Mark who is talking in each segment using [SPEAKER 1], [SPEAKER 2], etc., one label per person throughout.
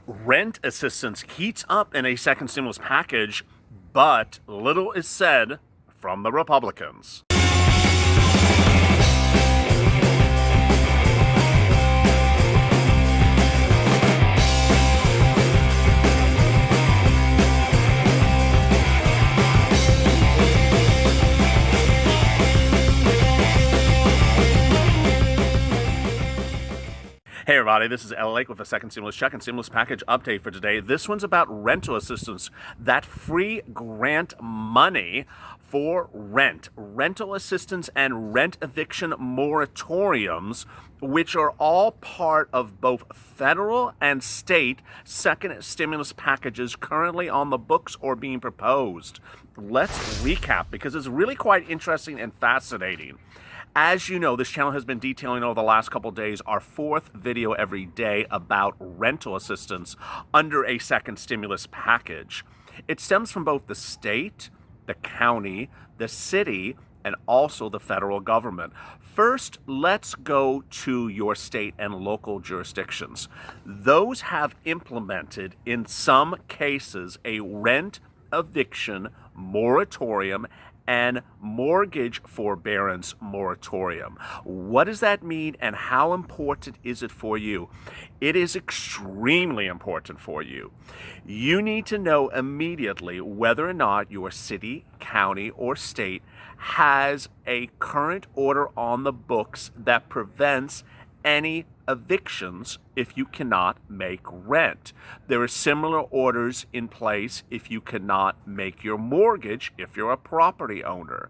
[SPEAKER 1] Rent assistance heats up in a second stimulus package, but little is said from the Republicans. Hey everybody, this is LALATE with a second stimulus check and stimulus package update for today. This one's about rental assistance, that free grant money for rent, rental assistance and rent eviction moratoriums, which are all part of both federal and state second stimulus packages currently on the books or being proposed. Let's recap because it's really quite interesting and fascinating. As you know, this channel has been detailing over the last couple of days our fourth video every day about rental assistance under a second stimulus package. It stems from both the state, the county, the city, and also the federal government. First, let's go to your state and local jurisdictions. Those have implemented, in some cases, a rent eviction moratorium and mortgage forbearance moratorium. What does that mean and how important is it for you? It is extremely important for you. You need to know immediately whether or not your city, county, or state has a current order on the books that prevents any evictions if you cannot make rent. There are similar orders in place if you cannot make your mortgage if you're a property owner.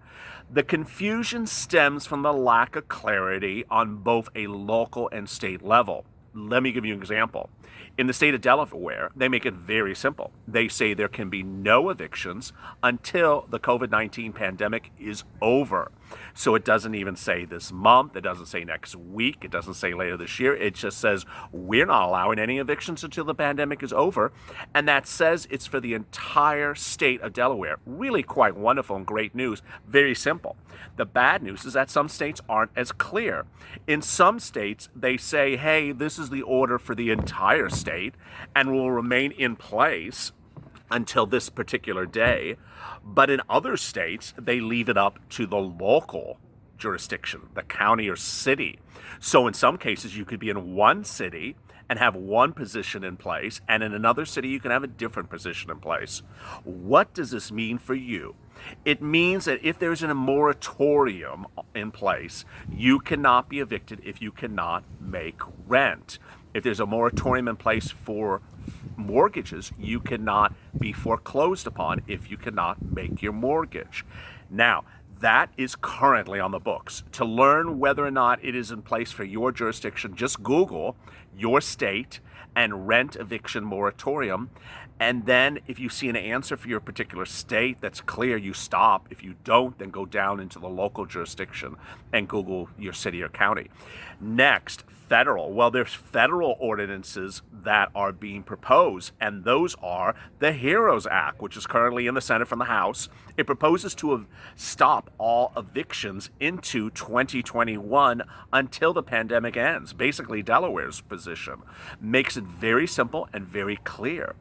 [SPEAKER 1] The confusion stems from the lack of clarity on both a local and state level. Let me give you an example. In the state of Delaware, they make it very simple. They say there can be no evictions until the COVID-19 pandemic is over. So it doesn't even say this month, it doesn't say next week, it doesn't say later this year. It just says we're not allowing any evictions until the pandemic is over. And that says it's for the entire state of Delaware. Really quite wonderful and great news. Very simple. The bad news is that some states aren't as clear. In some states, they say, hey, this is the order for the entire state and will remain in place until this particular day. But in other states, they leave it up to the local jurisdiction, the county or city. So in some cases, you could be in one city and have one position in place, and in another city, you can have a different position in place. What does this mean for you? It means that if there's a moratorium in place, you cannot be evicted if you cannot make rent. If there's a moratorium in place for mortgages, you cannot be foreclosed upon if you cannot make your mortgage. Now, that is currently on the books. To learn whether or not it is in place for your jurisdiction, just Google your state and rent eviction moratorium. And then if you see an answer for your particular state that's clear, you stop. If you don't, then go down into the local jurisdiction and Google your city or county. Next, federal. Well, there's federal ordinances that are being proposed, and those are the HEROES Act, which is currently in the Senate from the House. It proposes to stop all evictions into 2021 until the pandemic ends. Basically, Delaware's position makes it very simple and very clear.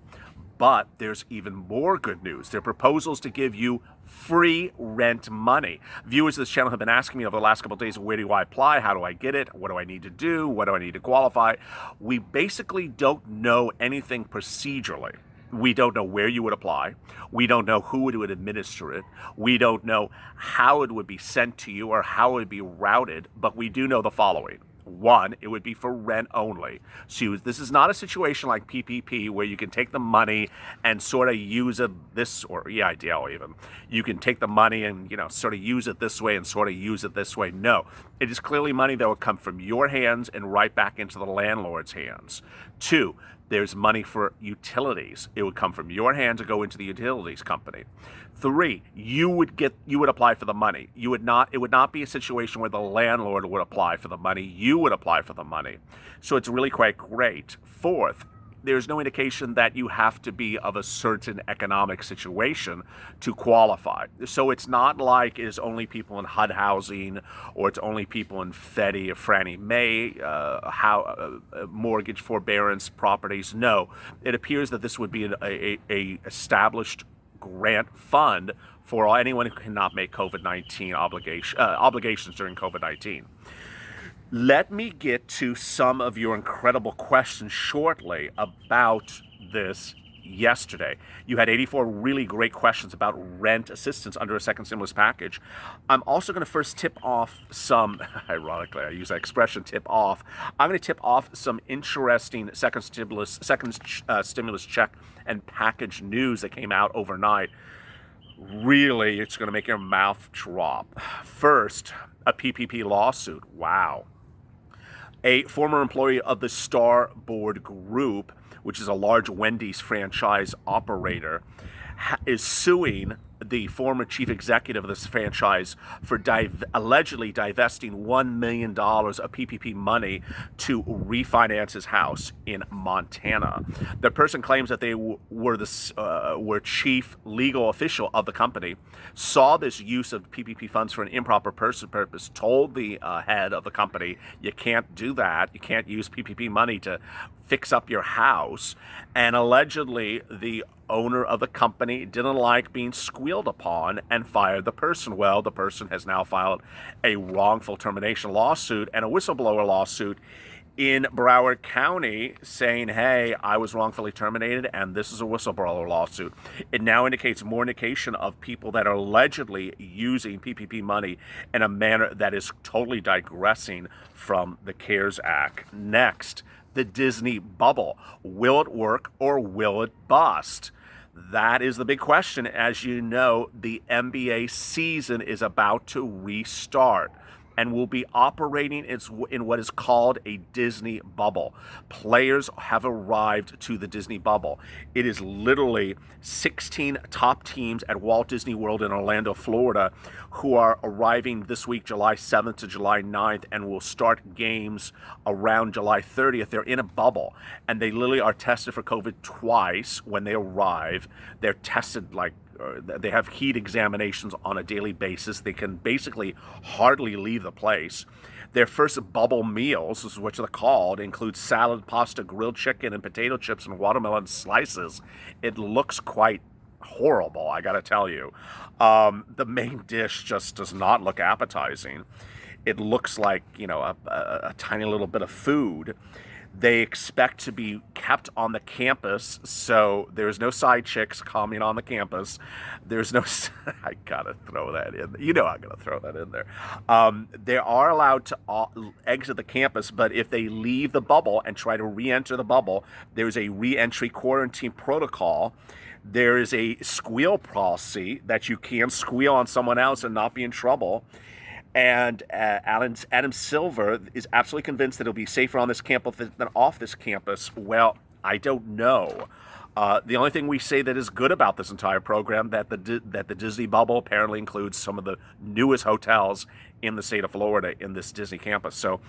[SPEAKER 1] But there's even more good news. There are proposals to give you free rent money. Viewers of this channel have been asking me over the last couple of days, where do I apply? How do I get it? What do I need to do? What do I need to qualify? We basically don't know anything procedurally. We don't know where you would apply. We don't know who would administer it. We don't know how it would be sent to you or how it would be routed, but we do know the following. One, it would be for rent only. So this is not a situation like PPP where you can take the money and sort of use it EIDL even. You can take the money and, sort of use it this way and sort of use it this way. No, it is clearly money that will come from your hands and right back into the landlord's hands. Two, there's money for utilities. It would come from your hand to go into the utilities company. Three, you would apply for the money. It would not be a situation where the landlord would apply for the money. You would apply for the money. So it's really quite great. Fourth, there's no indication that you have to be of a certain economic situation to qualify. So it's not like it's only people in HUD housing or it's only people in Freddie or Fannie Mae mortgage forbearance properties. No, it appears that this would be a established grant fund for anyone who cannot make COVID-19 obligations during COVID-19. Let me get to some of your incredible questions shortly about this yesterday. You had 84 really great questions about rent assistance under a second stimulus package. I'm also going to first tip off some, ironically, I use that expression, tip off. I'm going to tip off some interesting second stimulus check and package news that came out overnight. Really, it's going to make your mouth drop. First, a PPP lawsuit. Wow. A former employee of the Starboard Group, which is a large Wendy's franchise operator, is suing the former chief executive of this franchise for allegedly divesting $1 million of PPP money to refinance his house in Montana. The person claims that they were chief legal official of the company, saw this use of PPP funds for an improper purpose, told the head of the company, you can't do that, you can't use PPP money to fix up your house, and allegedly the owner of the company didn't like being squealed upon and fired the person. Well, the person has now filed a wrongful termination lawsuit and a whistleblower lawsuit in Broward County saying, hey, I was wrongfully terminated and this is a whistleblower lawsuit. It now indicates more indication of people that are allegedly using PPP money in a manner that is totally digressing from the CARES Act. Next, the Disney bubble. Will it work or will it bust? That is the big question. As you know, the NBA season is about to restart and will be operating in what is called a Disney bubble. Players have arrived to the Disney bubble. It is literally 16 top teams at Walt Disney World in Orlando, Florida, who are arriving this week, July 7th to July 9th, and will start games around July 30th. They're in a bubble, and they literally are tested for COVID twice when they arrive. They're tested they have heat examinations on a daily basis. They can basically hardly leave the place. Their first bubble meals, this is what they're called, include salad, pasta, grilled chicken, and potato chips and watermelon slices. It looks quite horrible, I gotta tell you. The main dish just does not look appetizing. It looks like, a tiny little bit of food. They expect to be kept on the campus, so there's no side chicks coming on the campus. There's no, I gotta throw that in. I'm gonna throw that in there. They are allowed to exit the campus, but if they leave the bubble and try to re-enter the bubble, there's a re-entry quarantine protocol. There is a squeal policy that you can squeal on someone else and not be in trouble. And Adam Silver is absolutely convinced that it'll be safer on this campus than off this campus. Well, I don't know. The only thing we say that is good about this entire program, that the Disney bubble apparently includes some of the newest hotels in the state of Florida in this Disney campus. So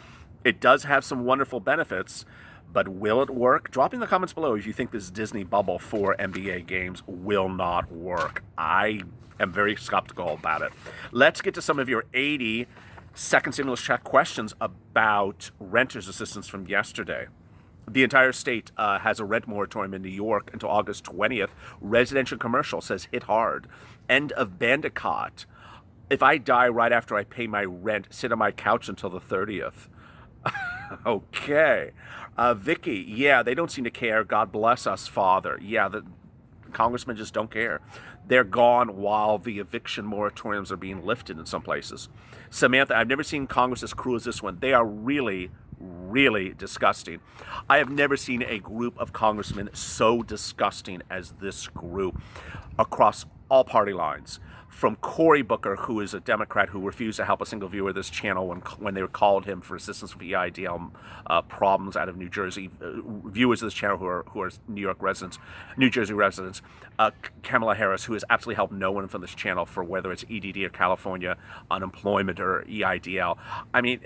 [SPEAKER 1] it does have some wonderful benefits, but will it work? Drop in the comments below if you think this Disney bubble for NBA games will not work. I am very skeptical about it. Let's get to some of your 80 second stimulus check questions about renters assistance from yesterday. The entire state has a rent moratorium in New York until August 20th. Residential commercial says hit hard. End of Bandicott. If I die right after I pay my rent, sit on my couch until the 30th. Okay. Vicky, yeah, they don't seem to care. God bless us, Father. Yeah, the congressmen just don't care. They're gone while the eviction moratoriums are being lifted in some places. Samantha, I've never seen Congress as cruel as this one. They are really, really disgusting. I have never seen a group of congressmen so disgusting as this group across all party lines. From Cory Booker, who is a Democrat who refused to help a single viewer of this channel when they called him for assistance with EIDL problems out of New Jersey, viewers of this channel who are New Jersey residents, Kamala Harris, who has absolutely helped no one from this channel for whether it's EDD or California unemployment or EIDL. I mean,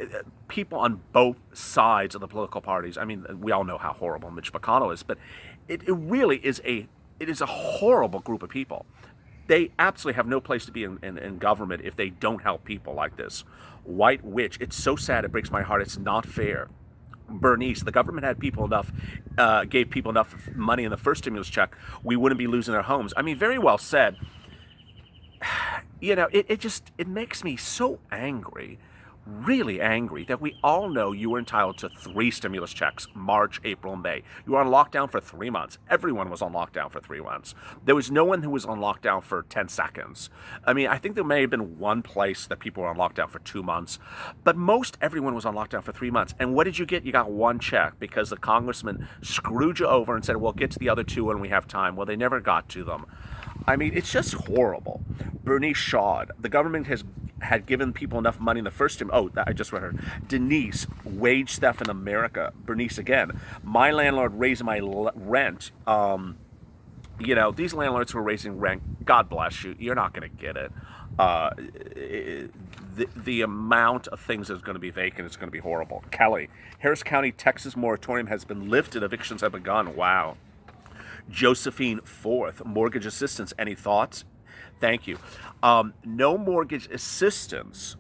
[SPEAKER 1] people on both sides of the political parties. I mean, we all know how horrible Mitch McConnell is, but it really is a horrible group of people. They absolutely have no place to be in government if they don't help people like this. White witch, it's so sad, it breaks my heart, it's not fair. Bernice, the government had people enough, gave people enough money in the first stimulus check, we wouldn't be losing their homes. I mean, very well said. You know, it makes me so angry, really angry, that we all know you were entitled to 3 stimulus checks, March, April, and May. You were on lockdown for 3 months. Everyone was on lockdown for 3 months. There was no one who was on lockdown for 10 seconds. I mean, I think there may have been one place that people were on lockdown for 2 months, but most everyone was on lockdown for 3 months. And what did you get? You got 1 check because the congressman screwed you over and said, well, get to the other 2 when we have time. Well, they never got to them. I mean, it's just horrible. Bernice Shaw, the government had given people enough money in the first time. Oh, I just read her. Denise, wage theft in America. Bernice again. My landlord raising my rent. You know, these landlords who are raising rent, God bless you. You're not going to get it. The amount of things that's going to be vacant is going to be horrible. Kelly, Harris County, Texas moratorium has been lifted. Evictions have begun. Wow. Josephine Forth, mortgage assistance. Any thoughts? Thank you. No mortgage assistance,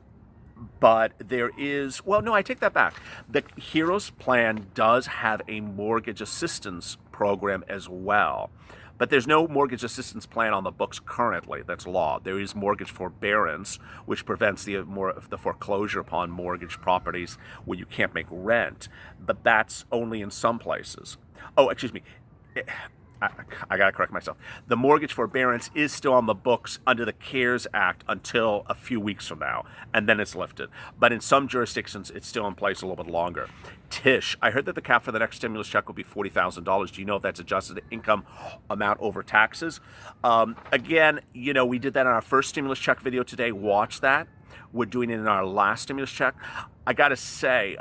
[SPEAKER 1] but there is, well, no, I take that back. The HEROES plan does have a mortgage assistance program as well, but there's no mortgage assistance plan on the books currently. That's law. There is mortgage forbearance, which prevents the foreclosure upon mortgage properties where you can't make rent, but that's only in some places. Oh, excuse me. I got to correct myself. The mortgage forbearance is still on the books under the CARES Act until a few weeks from now, and then it's lifted. But in some jurisdictions, it's still in place a little bit longer. Tish, I heard that the cap for the next stimulus check will be $40,000. Do you know if that's adjusted income amount over taxes? Again, you know, we did that in our first stimulus check video today. Watch that. We're doing it in our last stimulus check. I got to say,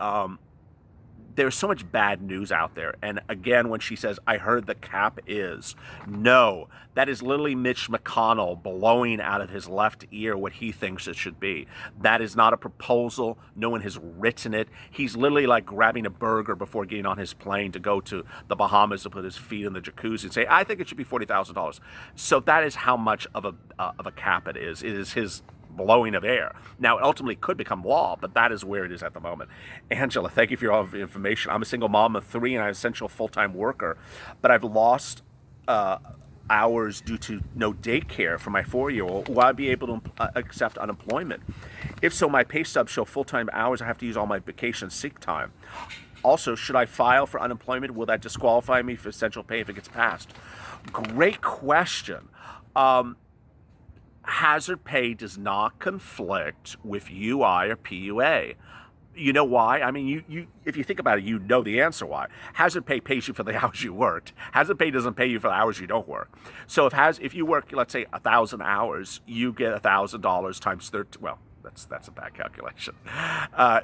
[SPEAKER 1] there's so much bad news out there. And again, when she says, I heard the cap is, no, that is literally Mitch McConnell blowing out of his left ear what he thinks it should be. That is not a proposal. No one has written it. He's literally like grabbing a burger before getting on his plane to go to the Bahamas to put his feet in the jacuzzi and say, I think it should be $40,000. So that is how much of a cap it is. It is his blowing of air. Now, it ultimately could become law, but that is where it is at the moment. Angela, thank you for all of the information. I'm a single mom of 3 and I'm an essential full-time worker, but I've lost hours due to no daycare for my 4-year-old. Will I be able to accept unemployment? If so, my pay stubs show full-time hours. I have to use all my vacation sick time. Also, should I file for unemployment? Will that disqualify me for essential pay if it gets passed? Great question. Hazard pay does not conflict with UI or PUA. You know why? I mean, you if you think about it, you know the answer why. Hazard pay pays you for the hours you worked. Hazard pay doesn't pay you for the hours you don't work. So if you work, let's say, 1,000 hours, you get $1,000 times 13. Well, that's a bad calculation.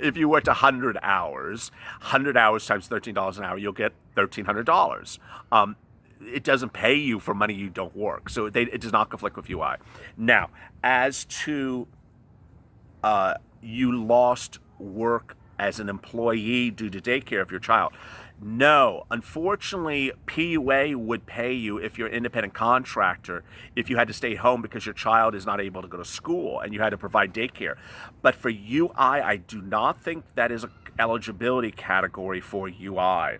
[SPEAKER 1] If you worked 100 hours times $13 an hour, you'll get $1,300. It doesn't pay you for money you don't work. So it does not conflict with UI. Now, as to you lost work as an employee due to daycare of your child. No, unfortunately, PUA would pay you if you're an independent contractor if you had to stay home because your child is not able to go to school and you had to provide daycare. But for UI, I do not think that is an eligibility category for UI.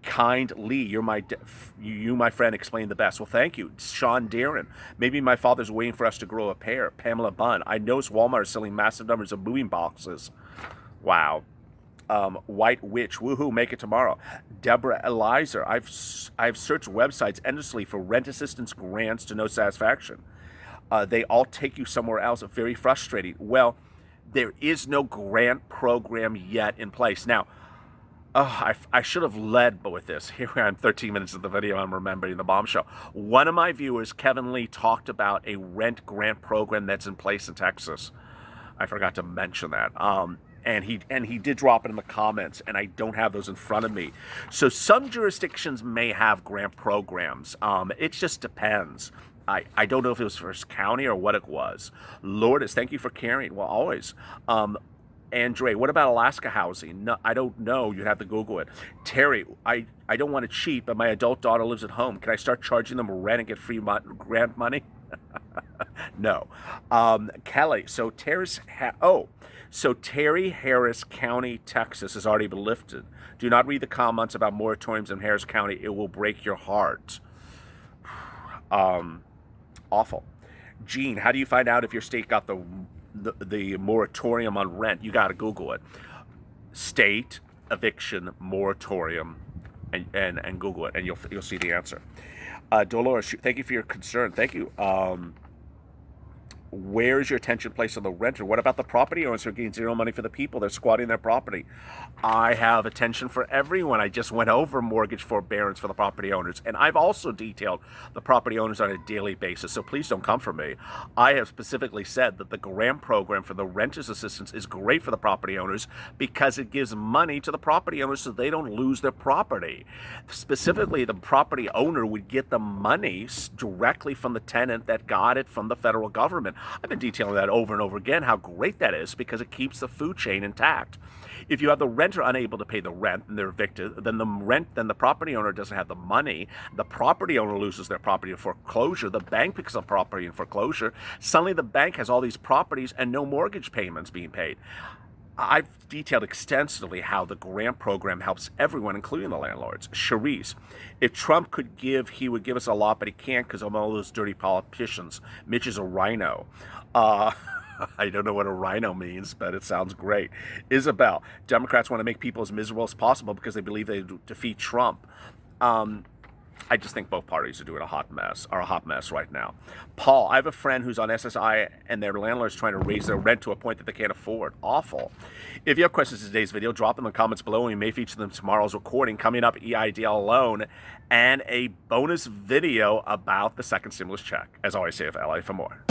[SPEAKER 1] Kind Lee, you my friend explained the best. Well, thank you. Sean Darren, maybe my father's waiting for us to grow a pair. Pamela Bunn, I noticed Walmart is selling massive numbers of moving boxes. Wow. White Witch, woohoo, make it tomorrow. Deborah Elizer, I've searched websites endlessly for rent assistance grants to no satisfaction. They all take you somewhere else. Very frustrating. Well, there is no grant program yet in place. Now, Oh, I should have led but with this. Here I'm 13 minutes of the video. I'm remembering the bombshell. One of my viewers, Kevin Lee, talked about a rent grant program that's in place in Texas. I forgot to mention that. And he did drop it in the comments, and I don't have those in front of me. So some jurisdictions may have grant programs. It just depends. I don't know if it was for his county or what it was. Lourdes, thank you for caring. Well, always. Andre, what about Alaska housing? No, I don't know. You'd have to Google it. Terry, I don't want to cheat, but my adult daughter lives at home. Can I start charging them rent and get free grant money? No. Kelly, so Terry Harris County, Texas has already been lifted. Do not read the comments about moratoriums in Harris County. It will break your heart. Awful. Gene, how do you find out if your state got the moratorium on rent? You got to Google it. State eviction moratorium, and Google it, and you'll see the answer. Dolores, thank you for your concern. Thank you. Where is your attention placed on the renter? What about the property owners who are getting zero money for the people? They're squatting their property. I have attention for everyone. I just went over mortgage forbearance for the property owners, and I've also detailed the property owners on a daily basis, so please don't come for me. I have specifically said that the grant program for the renters assistance is great for the property owners because it gives money to the property owners so they don't lose their property. Specifically, the property owner would get the money directly from the tenant that got it from the federal government. I've been detailing that over and over again, how great that is, because it keeps the food chain intact. If you have the renter unable to pay the rent and they're evicted, then the property owner doesn't have the money. The property owner loses their property in foreclosure. The bank picks up property in foreclosure. Suddenly the bank has all these properties and no mortgage payments being paid. I've detailed extensively how the grant program helps everyone, including the landlords. Charisse, if Trump could give, he would give us a lot, but he can't because of all those dirty politicians. Mitch is a rhino. I don't know what a rhino means, but it sounds great. Isabel, Democrats want to make people as miserable as possible because they believe they defeat Trump. I just think both parties are doing a hot mess right now. Paul, I have a friend who's on SSI and their landlord's trying to raise their rent to a point that they can't afford. Awful. If you have questions in today's video, drop them in the comments below and we may feature them in tomorrow's recording. Coming up, EIDL loan and a bonus video about the second stimulus check. As always, say, LA for more.